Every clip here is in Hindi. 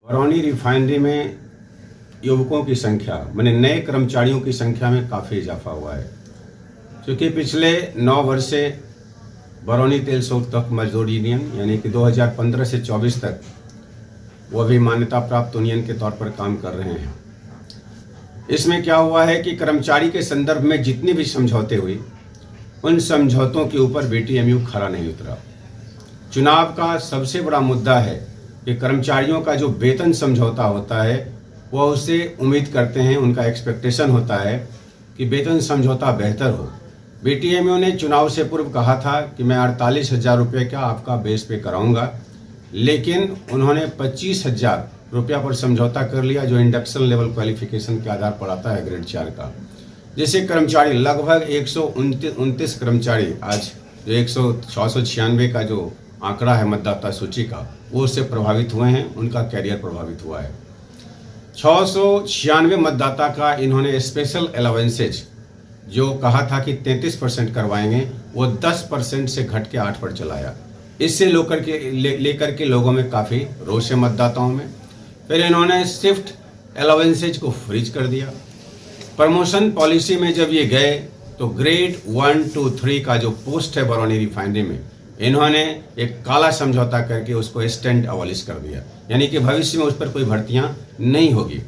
बरौनी रिफाइनरी में युवकों की संख्या माने नए कर्मचारियों की संख्या में काफ़ी इजाफा हुआ है, क्योंकि पिछले 9 वर्ष से बरौनी तेल शोधक मजदूर यूनियन यानी कि 2015 से 24 तक वो भी मान्यता प्राप्त यूनियन के तौर पर काम कर रहे हैं। इसमें क्या हुआ है कि कर्मचारी के संदर्भ में जितनी भी समझौते हुई, उन समझौतों के ऊपर बीटीएमयू खरा नहीं उतरा। चुनाव का सबसे बड़ा मुद्दा है कि कर्मचारियों का जो वेतन समझौता होता है वह उससे उम्मीद करते हैं, उनका एक्सपेक्टेशन होता है कि वेतन समझौता बेहतर हो। बीटीएमयू ने चुनाव से पूर्व कहा था कि मैं 48,000 रुपये का आपका बेस पे कराऊंगा, लेकिन उन्होंने 25,000 रुपया पर समझौता कर लिया, जो इंडक्शन लेवल क्वालिफिकेशन के आधार पर आता है ग्रेड 4 का। जिससे कर्मचारी लगभग 129 कर्मचारी आज जो 696 का जो आंकड़ा है मतदाता सूची का, वो उससे प्रभावित हुए हैं, उनका कैरियर प्रभावित हुआ है। 696 मतदाता का इन्होंने स्पेशल अलाउंसेज जो कहा था कि 33% करवाएंगे, वो 10% से घट के 8 पर चलाया। इससे लेकर के लोगों में काफ़ी रोष है मतदाताओं में। फिर इन्होंने शिफ्ट अलाउंसेज को फ्रीज कर दिया। प्रमोशन पॉलिसी में जब ये गए तो ग्रेड 1, 2, 3 का जो पोस्ट है बरौनी रिफाइनरी में, इन्होंने एक काला समझौता करके उसको स्टैंड अबॉलिश कर दिया, यानी कि भविष्य में उस पर कोई भर्तियां नहीं होगी।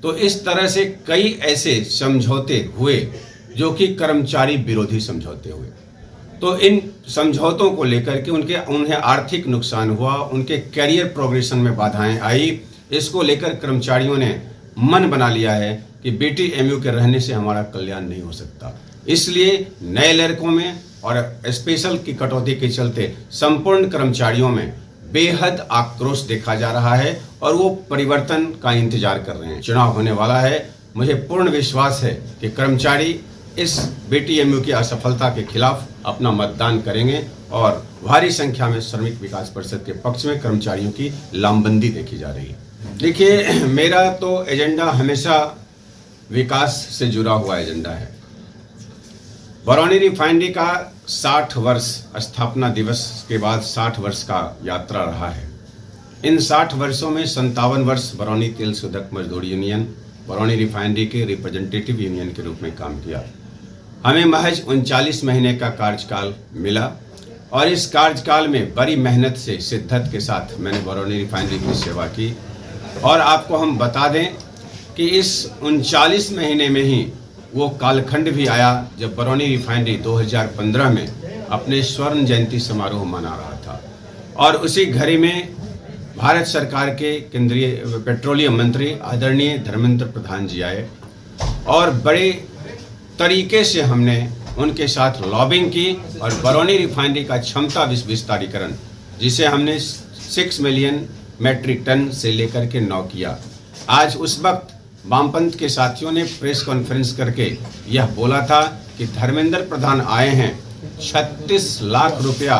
तो इस तरह से कई ऐसे समझौते हुए जो कि कर्मचारी विरोधी समझौते हुए। तो इन समझौतों को लेकर के उन्हें आर्थिक नुकसान हुआ, उनके कैरियर प्रोग्रेशन में बाधाएं आई। इसको लेकर कर्मचारियों ने मन बना लिया है कि बीटीएमयू के रहने से हमारा कल्याण नहीं हो सकता। इसलिए नए लड़कों में और स्पेशल की कटौती के चलते संपूर्ण कर्मचारियों में बेहद आक्रोश देखा जा रहा है और वो परिवर्तन का इंतजार कर रहे हैं। चुनाव होने वाला है, मुझे पूर्ण विश्वास है कि कर्मचारी इस बीटीएमयू की असफलता के खिलाफ अपना मतदान करेंगे और भारी संख्या में श्रमिक विकास परिषद के पक्ष में कर्मचारियों की लामबंदी देखी जा रही है। देखिए, मेरा तो एजेंडा हमेशा विकास से जुड़ा हुआ एजेंडा है। बरौनी रिफाइनरी का 60 वर्ष स्थापना दिवस के बाद 60 वर्ष का यात्रा रहा है। इन 60 वर्षों में 57 वर्ष बरौनी तेल शोधक मजदूर यूनियन बरौनी रिफाइनरी के रिप्रेजेंटेटिव यूनियन के रूप में काम किया। हमें महज 39 महीने का कार्यकाल मिला और इस कार्यकाल में बड़ी मेहनत से शिद्दत के साथ मैंने बरौनी रिफाइनरी की सेवा की। और आपको हम बता दें कि इस 39 महीने में ही वो कालखंड भी आया जब बरौनी रिफाइनरी 2015 में अपने स्वर्ण जयंती समारोह मना रहा था और उसी घड़ी में भारत सरकार के केंद्रीय पेट्रोलियम मंत्री आदरणीय धर्मेंद्र प्रधान जी आए और बड़े तरीके से हमने उनके साथ लॉबिंग की और बरौनी रिफाइनरी का क्षमता विस्तारीकरण, जिसे हमने 6 मिलियन मैट्रिक टन से लेकर के 9 किया। आज उस वक्त वामपंथ के साथियों ने प्रेस कॉन्फ्रेंस करके यह बोला था कि धर्मेंद्र प्रधान आए हैं, 36 लाख रुपया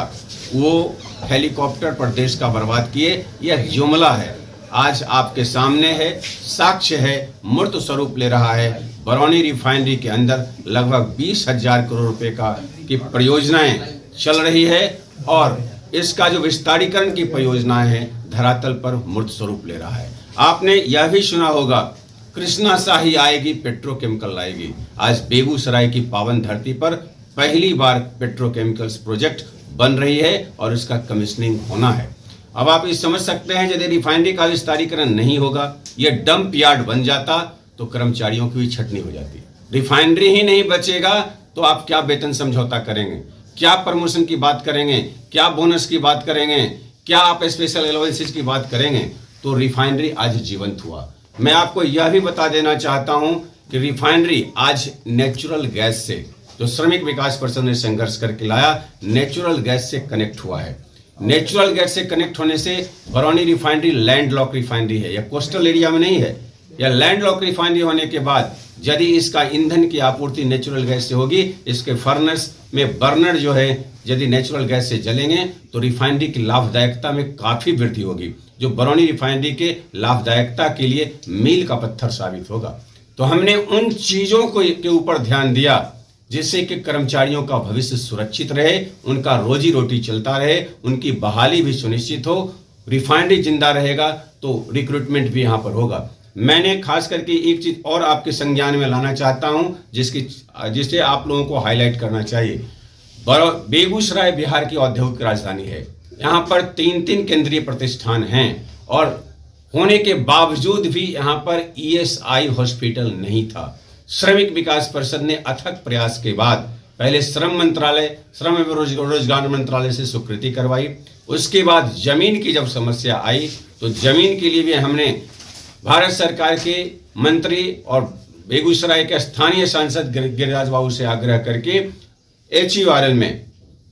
वो हेलीकॉप्टर पर देश का बर्बाद किए। यह जुमला है, आज आपके सामने है, साक्ष्य है, मूर्त स्वरूप ले रहा है। बरौनी रिफाइनरी के अंदर लगभग 20,000 करोड़ रुपए की परियोजनाएं चल रही है और इसका जो विस्तारीकरण की परियोजनाएं हैं धरातल पर मूर्त स्वरूप ले रहा है। आपने यह भी सुना होगा, कृष्णा शाही आएगी पेट्रोकेमिकल लाएगी। आज बेगूसराय की पावन धरती पर पहली बार पेट्रोकेमिकल्स प्रोजेक्ट बन रही है और इसका कमिश्निंग होना है। अब आप ये समझ सकते हैं, यदि रिफाइनरी का विस्तारीकरण नहीं होगा, ये डंप यार्ड बन जाता तो कर्मचारियों की भी छटनी हो जाती। रिफाइनरी ही नहीं बचेगा तो आप क्या वेतन समझौता करेंगे, क्या प्रमोशन की बात करेंगे, क्या बोनस की बात करेंगे, क्या आप स्पेशल अलाउंसेज की बात करेंगे। तो रिफाइनरी आज जीवंत हुआ। मैं आपको यह भी बता देना चाहता हूं कि रिफाइनरी आज नेचुरल गैस से, जो श्रमिक विकास परिषद ने संघर्ष करके लाया, नेचुरल गैस से कनेक्ट हुआ है। नेचुरल गैस से कनेक्ट होने से Barauni refinery land lock refinery है, यह कोस्टल एरिया में नहीं है। यह लैंड लॉक रिफाइनरी होने के बाद यदि इसका ईंधन की आपूर्ति नेचुरल गैस से होगी, इसके फर्नेस में बर्नर जो है यदि नेचुरल गैस से जलेंगे तो रिफाइनरी की लाभदायकता में काफी वृद्धि होगी, जो बरौनी रिफाइनरी के लाभदायकता के लिए मील का पत्थर साबित होगा। तो हमने उन चीजों के ऊपर ध्यान दिया जिससे कि कर्मचारियों का भविष्य सुरक्षित रहे, उनका रोजी रोटी चलता रहे, उनकी बहाली भी सुनिश्चित हो रिफाइनरी जिंदा रहेगा तो रिक्रूटमेंट भी यहाँ पर होगा। मैंने खास करके एक चीज और आपके संज्ञान में लाना चाहता हूं जिसे आप लोगों को हाईलाइट करना चाहिए। बेगूसराय बिहार की औद्योगिक राजधानी है। यहाँ पर 3 केंद्रीय प्रतिष्ठान हैं और होने के बावजूद भी यहाँ पर ESI हॉस्पिटल नहीं था। श्रमिक विकास परिषद ने अथक प्रयास के बाद पहले श्रम एवं रोजगार मंत्रालय से स्वीकृति करवाई। उसके बाद जमीन की जब समस्या आई तो जमीन के लिए भी हमने भारत सरकार के मंत्री और बेगूसराय के स्थानीय सांसद गिरिराज बाबू से आग्रह करके HURL में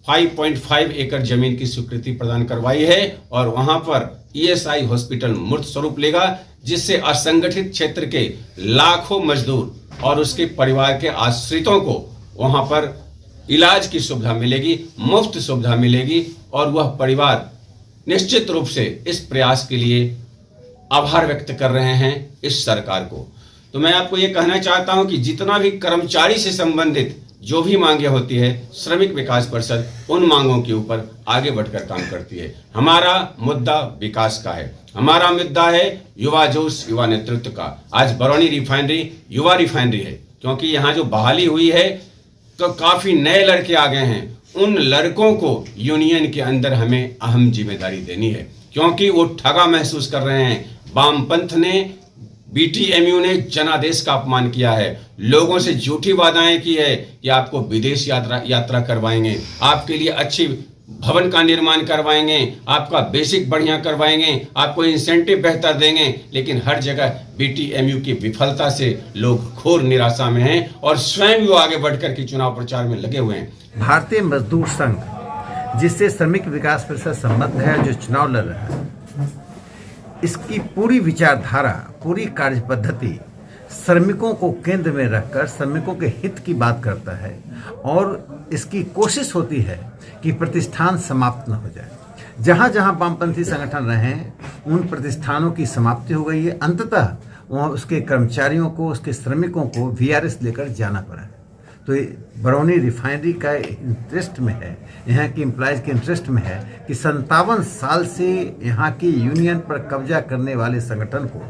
5.5 एकड़ जमीन की स्वीकृति प्रदान करवाई है और वहां पर ESI हॉस्पिटल मूर्त स्वरूप लेगा, जिससे असंगठित क्षेत्र के लाखों मजदूर और उसके परिवार के आश्रितों को वहां पर इलाज की सुविधा मिलेगी, मुफ्त सुविधा मिलेगी और वह परिवार निश्चित रूप से इस प्रयास के लिए आभार व्यक्त कर रहे हैं इस सरकार को। तो मैं आपको ये कहना चाहता हूं कि जितना भी कर्मचारी से संबंधित जो भी मांगे होती है, श्रमिक विकास परिषद उन मांगों के ऊपर आगे बढ़कर काम करती है। हमारा मुद्दा विकास का है, हमारा मुद्दा है युवा जोश, युवा नेतृत्व का। आज बरौनी रिफाइनरी युवा रिफाइनरी है, क्योंकि यहाँ जो बहाली हुई है तो काफी नए लड़के आ गए हैं। उन लड़कों को यूनियन के अंदर हमें अहम जिम्मेदारी देनी है, क्योंकि वो ठगा महसूस कर रहे हैं। वामपंथ ने, BTMU ने जनादेश का अपमान किया है, लोगों से झूठी वादाएं की है कि आपको विदेश यात्रा करवाएंगे, आपके लिए अच्छी भवन का निर्माण करवाएंगे, आपका बेसिक बढ़िया करवाएंगे, आपको इंसेंटिव बेहतर देंगे। लेकिन हर जगह BTMU की विफलता से लोग घोर निराशा में हैं और स्वयं वो आगे बढ़कर के चुनाव प्रचार में लगे हुए हैं। भारतीय मजदूर संघ, जिससे श्रमिक विकास परिषद संबद्ध है, जो चुनाव लड़ रहा है, इसकी पूरी विचारधारा, पूरी कार्य पद्धति श्रमिकों को केंद्र में रखकर श्रमिकों के हित की बात करता है और इसकी कोशिश होती है कि प्रतिष्ठान समाप्त न हो जाए। जहाँ जहाँ वामपंथी संगठन रहे उन प्रतिष्ठानों की समाप्ति हो गई है। अंततः वहाँ उसके कर्मचारियों को, उसके श्रमिकों को VRS लेकर जाना पड़ा है। तो बरौनी रिफाइनरी का इंटरेस्ट में है, यहाँ की एम्प्लॉयज़ के इंटरेस्ट में है कि 57 साल से यहाँ की यूनियन पर कब्जा करने वाले संगठन को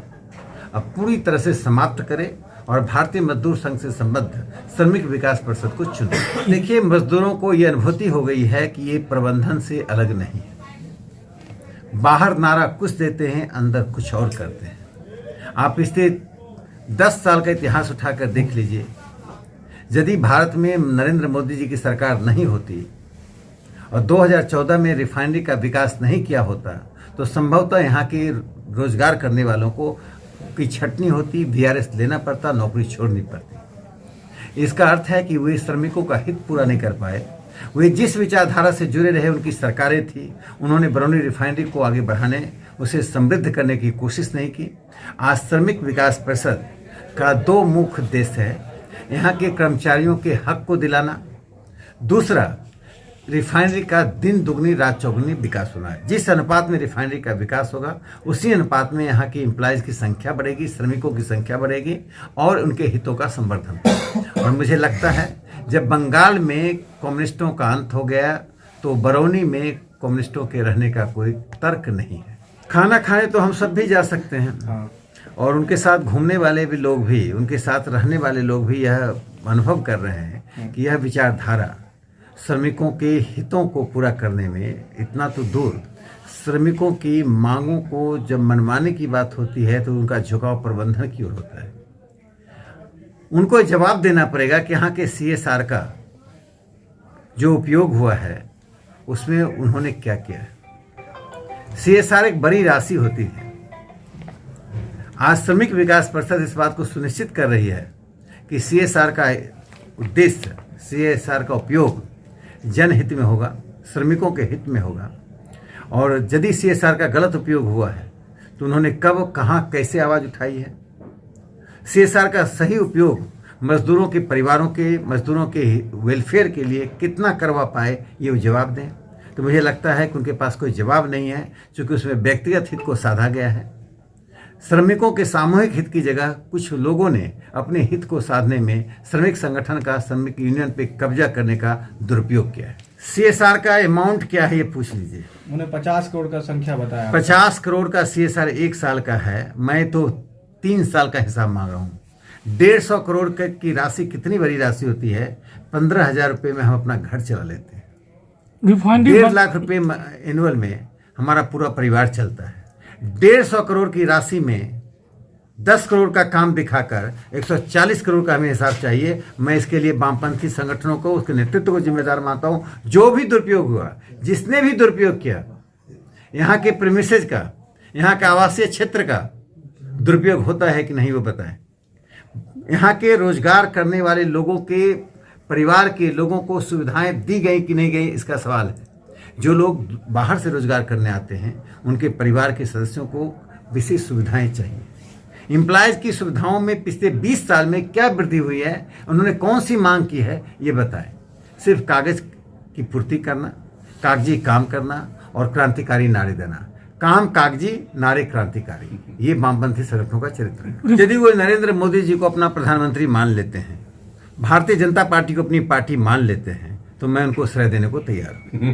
अब पूरी तरह से समाप्त करे और भारतीय मजदूर संघ से संबद्ध श्रमिक विकास परिषद को चुने। देखिए, मजदूरों को ये अनुभूति हो गई है कि ये प्रबंधन से अलग नहीं है। बाहर नारा कुछ देते हैं, अंदर कुछ और करते हैं। आप इससे 10 साल का इतिहास उठाकर देख लीजिए। यदि भारत में नरेंद्र मोदी जी की सरकार नहीं होती और 2014 में रिफाइनरी का विकास नहीं किया होता तो संभवतः यहाँ के रोजगार करने वालों को की छटनी होती, VRS लेना पड़ता, नौकरी छोड़नी पड़ती। इसका अर्थ है कि वे श्रमिकों का हित पूरा नहीं कर पाए। वे जिस विचारधारा से जुड़े रहे, उनकी सरकारें थी, उन्होंने बरौनी रिफाइनरी को आगे बढ़ाने, उसे समृद्ध करने की कोशिश नहीं की। आज श्रमिक विकास परिषद का 2 मुख्य उद्देश्य है, यहाँ के कर्मचारियों के हक को दिलाना, दूसरा रिफाइनरी का दिन दुगनी रात चौगुनी विकास होना है। जिस अनुपात में रिफाइनरी का विकास होगा उसी अनुपात में यहाँ की एम्प्लॉयज़ की संख्या बढ़ेगी, श्रमिकों की संख्या बढ़ेगी और उनके हितों का संवर्धन होगा। और मुझे लगता है जब बंगाल में कम्युनिस्टों का अंत हो गया तो बरौनी में कम्युनिस्टों के रहने का कोई तर्क नहीं है। खाना खाने तो हम सब भी जा सकते हैं और उनके साथ घूमने वाले भी लोग भी, उनके साथ रहने वाले लोग भी यह अनुभव कर रहे हैं कि यह विचारधारा श्रमिकों के हितों को पूरा करने में, इतना तो दूर, श्रमिकों की मांगों को जब मनमाने की बात होती है तो उनका झुकाव प्रबंधन की ओर होता है। उनको जवाब देना पड़ेगा कि यहाँ के CSR का जो उपयोग हुआ है उसमें उन्होंने क्या किया है। CSR एक बड़ी राशि होती है। आज श्रमिक विकास परिषद इस बात को सुनिश्चित कर रही है कि CSR का उद्देश्य, CSR का उपयोग जनहित में होगा, श्रमिकों के हित में होगा। और यदि CSR का गलत उपयोग हुआ है तो उन्होंने कब, कहाँ, कैसे आवाज़ उठाई है। CSR का सही उपयोग मजदूरों के परिवारों के, मजदूरों के वेलफेयर के लिए कितना करवा पाए, ये वो जवाब दें। तो मुझे लगता है कि उनके पास कोई जवाब नहीं है, क्योंकि उसमें व्यक्तिगत हित को साधा गया है। श्रमिकों के सामूहिक हित की जगह कुछ लोगों ने अपने हित को साधने में श्रमिक संगठन का, श्रमिक यूनियन पे कब्जा करने का दुरुपयोग किया है। CSR का अमाउंट क्या है ये पूछ लीजिए। उन्हें 50 करोड़ का संख्या बताया। 50 करोड़ का CSR 1 साल का है, मैं तो 3 साल का हिसाब मांग रहा हूँ। 150 करोड़ की राशि कितनी बड़ी राशि होती है? 15,000 रुपये में हम अपना घर चला लेते हैं। 1.5 लाख रुपये एनुअल में हमारा पूरा परिवार चलता है। 150 करोड़ की राशि में 10 करोड़ का काम दिखाकर 140 करोड़ का हमें हिसाब चाहिए। मैं इसके लिए वामपंथी संगठनों को, उसके नेतृत्व को जिम्मेदार मानता हूँ। जो भी दुरुपयोग हुआ, जिसने भी दुरुपयोग किया, यहाँ के प्रीमिसेस का, यहाँ के आवासीय क्षेत्र का दुरुपयोग होता है कि नहीं वो बताएं। यहाँ के रोजगार करने वाले लोगों के परिवार के लोगों को सुविधाएं दी गई कि नहीं गई, इसका सवाल है। जो लोग बाहर से रोजगार करने आते हैं, उनके परिवार के सदस्यों को विशेष सुविधाएं चाहिए। एम्प्लॉयज़ की सुविधाओं में पिछले 20 साल में क्या वृद्धि हुई है, उन्होंने कौन सी मांग की है, ये बताएं। सिर्फ कागज की पूर्ति करना, कागजी काम करना और क्रांतिकारी नारे देना। काम कागजी, नारे क्रांतिकारी, ये वामपंथी संगठनों का चरित्र है। यदि वो नरेंद्र मोदी जी को अपना प्रधानमंत्री मान लेते हैं, भारतीय जनता पार्टी को अपनी पार्टी मान लेते हैं, तो मैं उनको श्रेय देने को तैयार हूँ।